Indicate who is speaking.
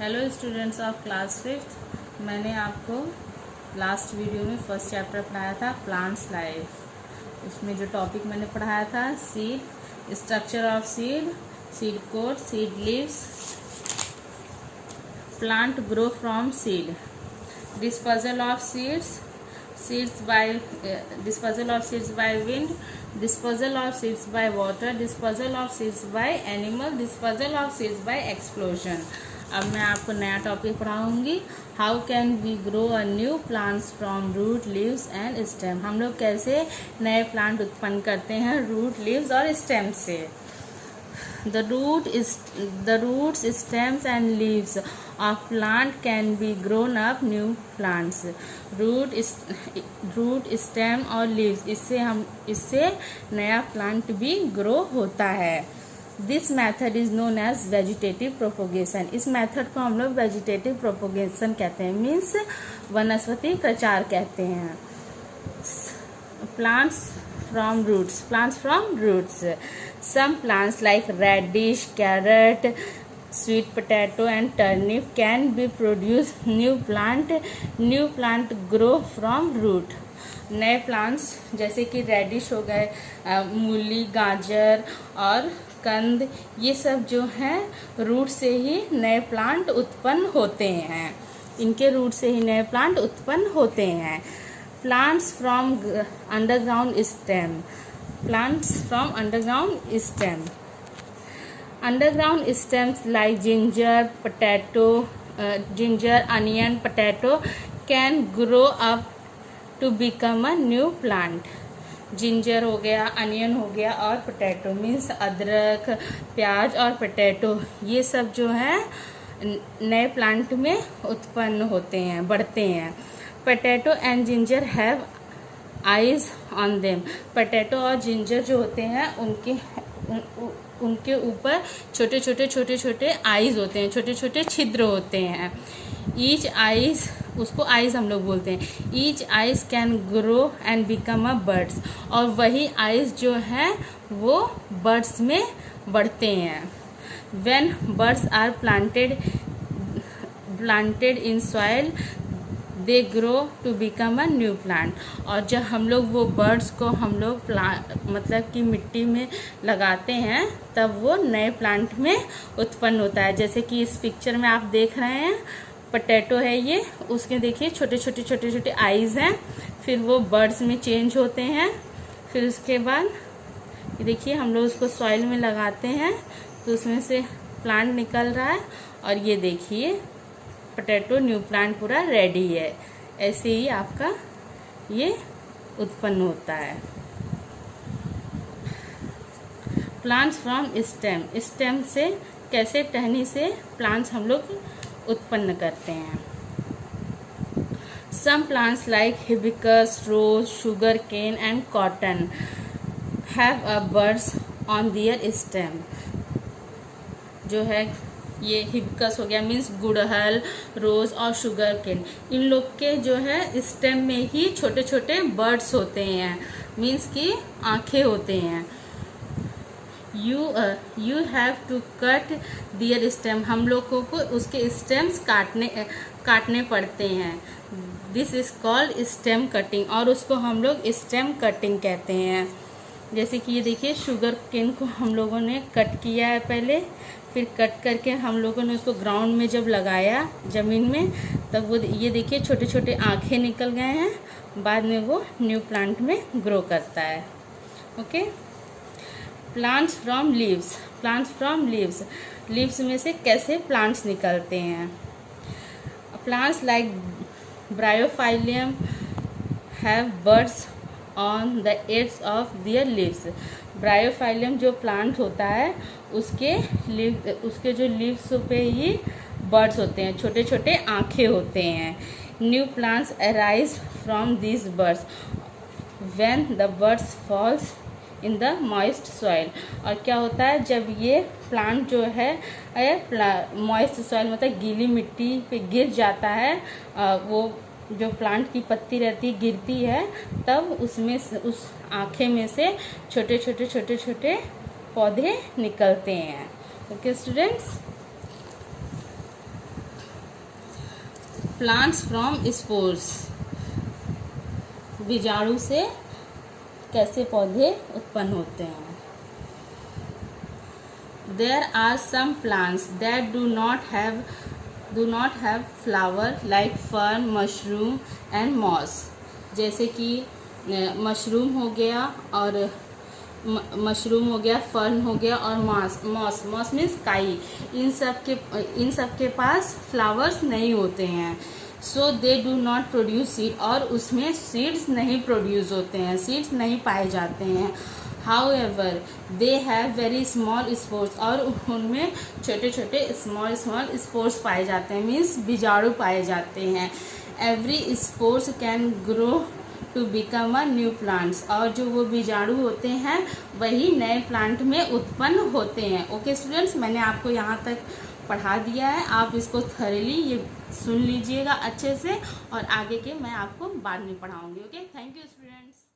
Speaker 1: Hello students of class fifth. मैंने आपको last video में फर्स्ट चैप्टर पढ़ाया था प्लांट्स लाइफ। उसमें जो टॉपिक मैंने पढ़ाया था seed, structure of seed, seed coat, seed leaves, plant grow from seed, disposal of seeds, disposal of seeds by wind, disposal of seeds by water, disposal of seeds by animal, disposal of seeds by explosion। अब मैं आपको नया topic पढ़ाऊंगी, how can we grow a new plants from root, leaves and stem. हम लोग कैसे नए plant उत्पन्न करते हैं रूट, लीव्स और स्टेम से। The roots, stems and leaves of plant can be grown up new plants. Root, stem और लीव्स, इससे नया प्लांट भी ग्रो होता है। This method is known as vegetative propagation. इस मेथड को हम लोग वेजिटेटिव प्रोपोगेशन कहते हैं, मीन्स वनस्पति प्रचार कहते हैं। Plants from roots. Some plants like radish, carrot, sweet potato and turnip can be produce new plant grow from root। नए प्लांट्स जैसे कि रेडिश हो गए, मूली, गाजर और कंद, ये सब जो हैं रूट से ही नए प्लांट उत्पन्न होते हैं। इनके रूट से ही नए प्लांट उत्पन्न होते हैं। Plants from underground stem. Underground stems like ginger, onion, potato can grow up to become a new plant। Ginger हो गया, अनियन हो गया और पोटैटो मीन्स अदरक, प्याज और पोटैटो, ये सब जो है नए प्लांट में उत्पन्न होते हैं, बढ़ते हैं। Potato and ginger have eyes on them. Potato और जिंजर जो होते हैं उनके ऊपर छोटे छोटे आइज होते हैं, छोटे छोटे छिद्र होते हैं। ईच आइज, उसको आइज हम लोग बोलते हैं। Each eyes can grow and become a bird's, और वही आइज जो है वो बर्ड्स में बढ़ते हैं। When buds are planted in soil they grow to become a new plant. और जब हम लोग वो बर्ड्स को हम लोग मतलब कि मिट्टी में लगाते हैं तब वो नए प्लांट में उत्पन्न होता है। जैसे कि इस पिक्चर में आप देख रहे हैं, पोटैटो है ये, उसके देखिए छोटे छोटे आइज हैं, फिर वो बर्ड्स में चेंज होते हैं। फिर उसके बाद ये देखिए हम लोग उसको सॉइल में लगाते हैं तो उसमें से प्लांट निकल रहा है, और ये देखिए पोटैटो न्यू प्लांट पूरा रेडी है। ऐसे ही आपका ये उत्पन्न होता है। Plants from stem. स्टेम से कैसे, टहनी से प्लांट्स हम लोग उत्पन्न करते हैं। Some plants like hibiscus, rose, sugar cane and cotton have a buds on their stem. जो है ये हिबिस्कस हो गया, मीन्स गुड़हल, रोज और शुगर केन, इन लोग के जो है स्टेम में ही छोटे छोटे बर्ड्स होते हैं, मीन्स कि आंखें होते हैं। You have to cut their stem. हम लोगों को उसके स्टेम्स काटने पड़ते हैं। This is called stem cutting, और उसको हम लोग स्टेम कटिंग कहते हैं। जैसे कि ये देखिए शुगर केन को हम लोगों ने कट किया है पहले, फिर कट करके हम लोगों ने उसको ग्राउंड में जब लगाया ज़मीन में, तब वो ये देखिए छोटे छोटे आँखें निकल गए हैं, बाद में वो न्यू प्लांट में ग्रो करता है। Okay. Plants from leaves. Leaves में से कैसे प्लांट्स निकलते हैं। Plants like bryophyllum have birds on the edges of their leaves. Bryophyllum जो प्लांट होता है उसके जो लीव्स पे ही बर्ड्स होते हैं, छोटे छोटे आँखें होते हैं। New plants arise from this birds when the birds falls in the moist soil. और क्या होता है, जब ये प्लांट जो है मॉइस्ट सॉइल मतलब गीली मिट्टी पे गिर जाता है, वो जो प्लांट की पत्ती रहती गिरती है, तब उसमें उस आँखें में से छोटे छोटे पौधे निकलते हैं। Okay students. Plants from spores, बीजाणु से कैसे पौधे उत्पन्न होते हैं। There are some plants that do not have flower like fern, mushroom and moss। जैसे कि मशरूम हो गया और फर्न हो गया और मॉस मीन्स काई। इन सब के पास फ्लावर्स नहीं होते हैं। So they do not produce seed, और उसमें सीड्स नहीं प्रोड्यूस होते हैं, सीड्स नहीं पाए जाते हैं। However, they have very small spores, और उनमें छोटे छोटे स्मॉल स्पोर्स पाए जाते हैं, मीन्स बीजाणु पाए जाते हैं। Every spores can grow to become a new plants, और जो वो बीजाणु होते हैं वही नए प्लांट में उत्पन्न होते हैं। ओके स्टूडेंट्स, मैंने आपको यहाँ तक पढ़ा दिया है, आप इसको थॉरली ये सुन लीजिएगा अच्छे से, और आगे के मैं आपको बाद में पढ़ाऊँगी। Okay, thank you students.